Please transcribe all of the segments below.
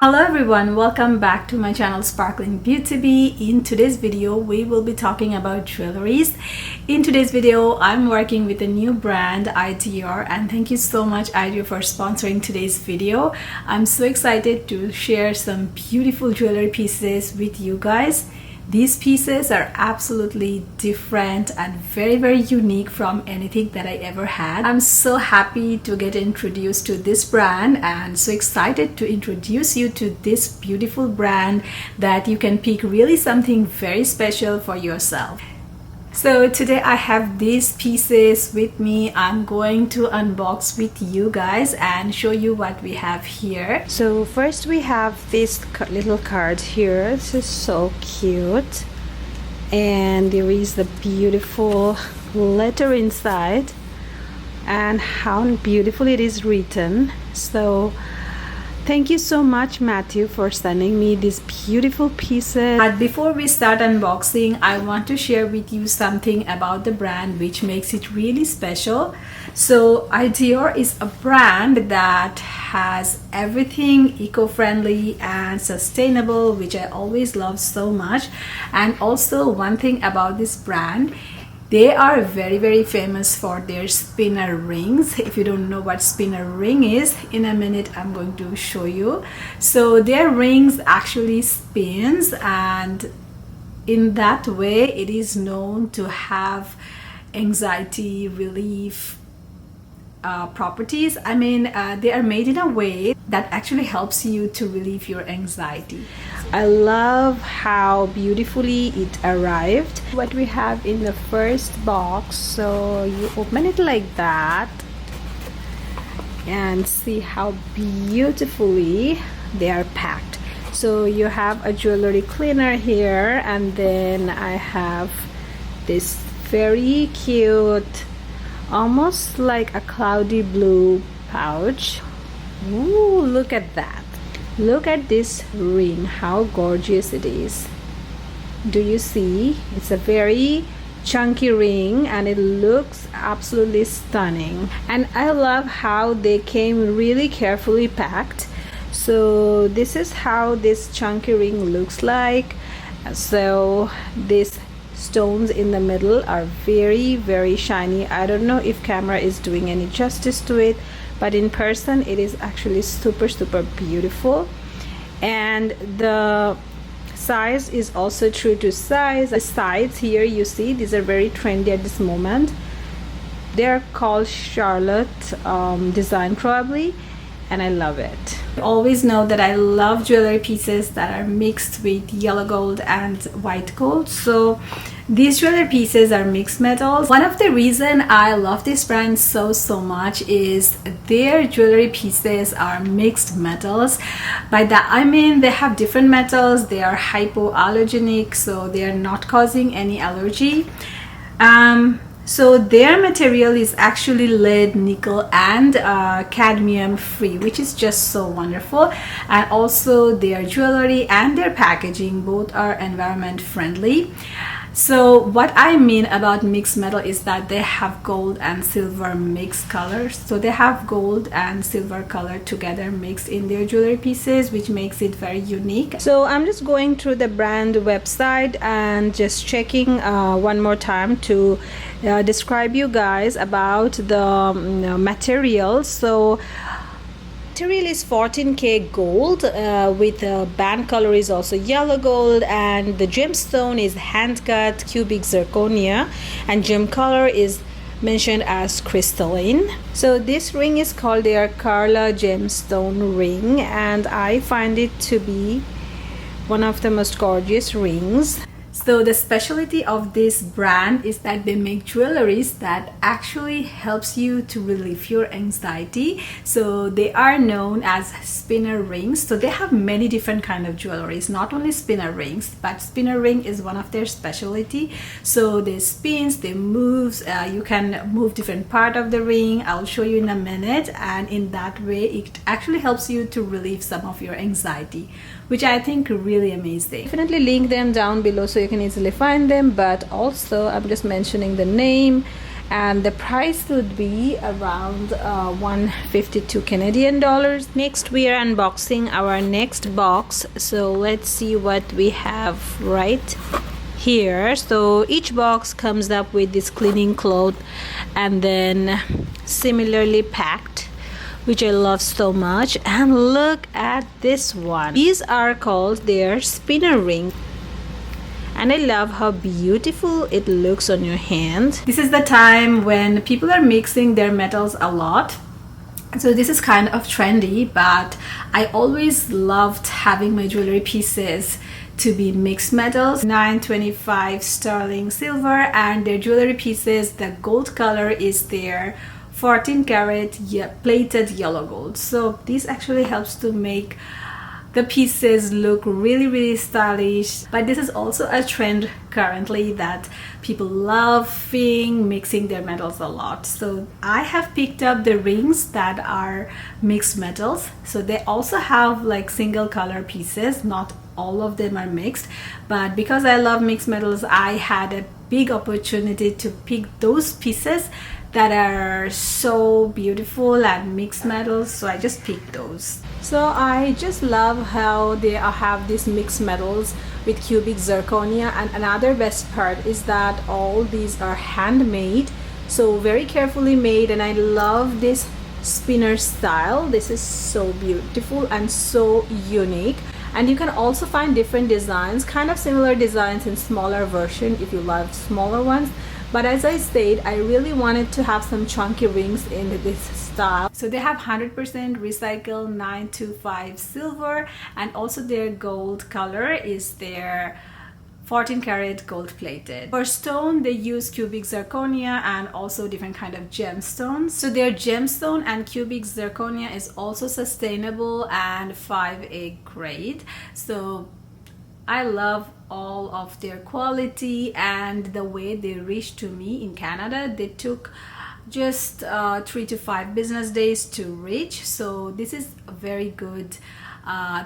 Hello everyone, welcome back to my channel Sparkling Beauty Bee. In today's video we will be talking about jewelries. In today's video I'm working with a new brand, Ideaure, and thank you so much Ideaure for sponsoring today's video. I'm so excited to share some beautiful jewelry pieces with you guys. These pieces are absolutely different and very unique from anything that I ever had. I'm so happy to get introduced to this brand and so excited to introduce you to this beautiful brand that you can pick really something very special for yourself. So today I have these pieces with me. I'm going to unbox with you guys and show you what we have here. So first we have this little card here. This is so cute, and there is the beautiful letter inside and how beautiful it is written. So thank you so much, Matthew, for sending me these beautiful pieces. But before we start unboxing, I want to share with you something about the brand which makes it really special. So Ideaure is a brand that has everything eco-friendly and sustainable, which I always love so much. And also one thing about this brand, they are very famous for their spinner rings. If you don't know what spinner ring is, in a minute I'm going to show you. So their rings actually spins, and in that way it is known to have anxiety relief properties. I mean, they are made in a way that actually helps you to relieve your anxiety. I love how beautifully it arrived. What we have in the first box, so you open it like that and see how beautifully they are packed. So you have a jewelry cleaner here, and then I have this very cute, almost like a cloudy blue pouch. Ooh, look at that. Look at this ring, how gorgeous it is. Do you see? It's a very chunky ring and it looks absolutely stunning. And I love how they came really carefully packed. So this is how this chunky ring looks like. So these stones in the middle are very shiny. I don't know if camera is doing any justice to it, but in person it is actually super beautiful. And the size is also true to size. The sides here you see, these are very trendy at this moment. They're called Charlotte design probably, and I love it. You always know that I love jewelry pieces that are mixed with yellow gold and white gold. So these jewelry pieces are mixed metals. One of the reason I love this brand so much is their jewelry pieces are mixed metals. By that I mean they have different metals. They are hypoallergenic, so they are not causing any allergy. So their material is actually lead, nickel and cadmium free, which is just so wonderful. And also their jewelry and their packaging both are environment friendly. So what I mean about mixed metal is that they have gold and silver mixed colors. So they have gold and silver color together mixed in their jewelry pieces, which makes it very unique. So I'm just going through the brand website and just checking one more time to describe you guys about the materials. So material is 14K gold with the band color is also yellow gold, and the gemstone is hand cut cubic zirconia, and gem color is mentioned as crystalline. So this ring is called their Carla gemstone ring, and I find it to be one of the most gorgeous rings. So the specialty of this brand is that they make jewelries that actually helps you to relieve your anxiety. So they are known as spinner rings. So they have many different kind of jewelries, not only spinner rings, but spinner ring is one of their specialty. So they spins, they moves, you can move different part of the ring. I'll show you in a minute, and in that way it actually helps you to relieve some of your anxiety, which I think really amazing. Definitely link them down below so you can easily find them, but also I'm just mentioning the name and the price would be around 152 Canadian dollars. Next we are unboxing our next box, so let's see what we have right here. So each box comes up with this cleaning cloth and then similarly packed, which I love so much. And look at this one. These are called their spinnerring, and I love how beautiful it looks on your hand. This is the time when people are mixing their metals a lot, so this is kind of trendy, but I always loved having my jewelry pieces to be mixed metals. 925 sterling silver, and their jewelry pieces, the gold color is their 14 karat plated yellow gold. So this actually helps to make the pieces look really stylish. But this is also a trend currently that people loving mixing their metals a lot. So I have picked up the rings that are mixed metals. So they also have like single color pieces, not all of them are mixed, but because I love mixed metals, I had a big opportunity to pick those pieces that are so beautiful and mixed metals, so I just picked those. So I just love how they have these mixed metals with cubic zirconia, and another best part is that all these are handmade, so very carefully made, and I love this spinner style. This is so beautiful and so unique. And you can also find different designs, kind of similar designs in smaller version if you love smaller ones. But as I said, I really wanted to have some chunky rings in this style. So they have 100% recycled 925 silver, and also their gold color is their 14 karat gold plated. For stone, they use cubic zirconia and also different kind of gemstones. So their gemstone and cubic zirconia is also sustainable and 5A grade. So I love all of their quality and the way they reached to me in Canada. They took just 3 to 5 business days to reach. So this is a very good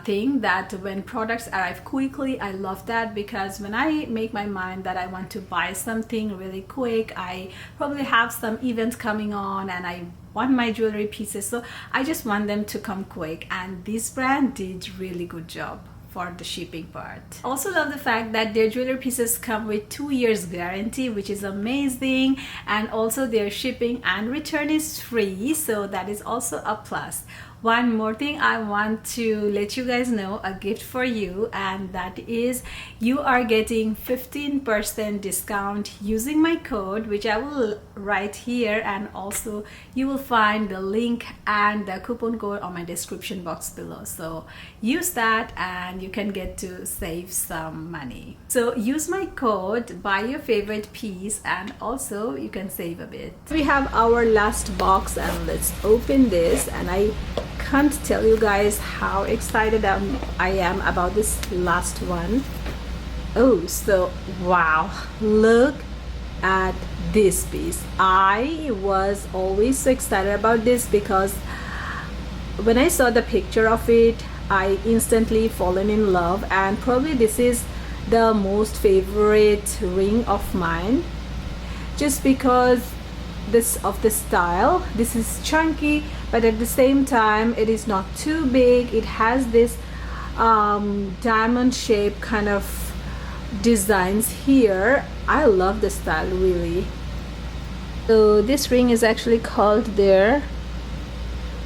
thing that when products arrive quickly. I love that, because when I make my mind that I want to buy something really quick, I probably have some events coming on and I want my jewelry pieces, so I just want them to come quick, and this brand did really good job for the shipping part. Also love the fact that their jewelry pieces come with 2 years guarantee, which is amazing, and also their shipping and return is free, so that is also a plus. One more thing I want to let you guys know, a gift for you, and that is you are getting 15% discount using my code, which I will write here, and also you will find the link and the coupon code on my description box below. So use that and you can get to save some money. So use my code, buy your favorite piece, and also you can save a bit. We have our last box, and let's open this, and I can't tell you guys how excited I am about this last one. Oh, so wow, look at this piece. I was always so excited about this because when I saw the picture of it, I instantly fallen in love, and probably this is the most favorite ring of mine, just because of the style. This is chunky, but at the same time it is not too big. It has this diamond shape kind of designs here. I love the style really. So this ring is actually called their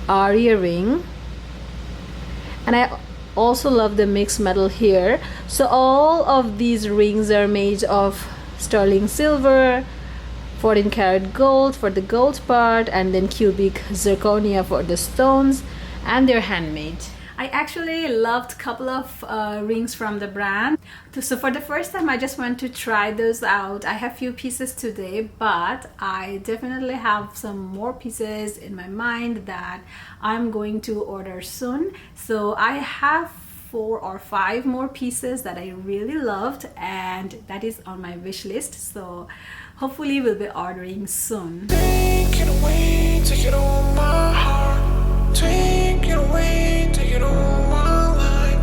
Ideaure ring, and I also love the mixed metal here. So all of these rings are made of sterling silver, 14 karat gold for the gold part, and then cubic zirconia for the stones, and they're handmade. I actually loved a couple of rings from the brand. So for the first time, I just want to try those out. I have few pieces today, but I definitely have some more pieces in my mind that I'm going to order soon. So I have 4 or 5 more pieces that I really loved, and that is on my wish list. So hopefully we'll be ordering soon. Take it away, take it on my heart. Take it away, take it on my life.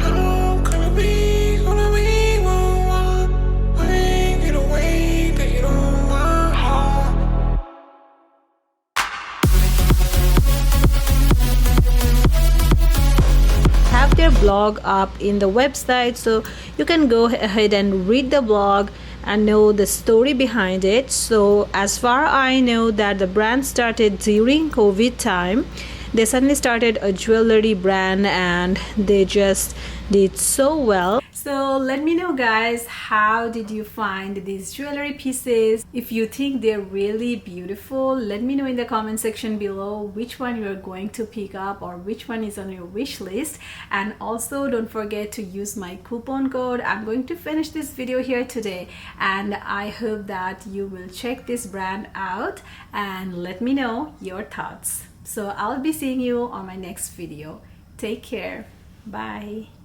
How can we be gonna be one? Take it away, take it on my heart. their blog up in the website, so you can go ahead and read the blog and know the story behind it. So as far I know that the brand started during COVID time. They suddenly started a jewelry brand and they just did so well. So let me know guys, how did you find these jewelry pieces? If you think they're really beautiful, let me know in the comment section below which one you're going to pick up or which one is on your wish list. And also don't forget to use my coupon code. I'm going to finish this video here today, and I hope that you will check this brand out and let me know your thoughts. So I'll be seeing you on my next video. Take care. Bye.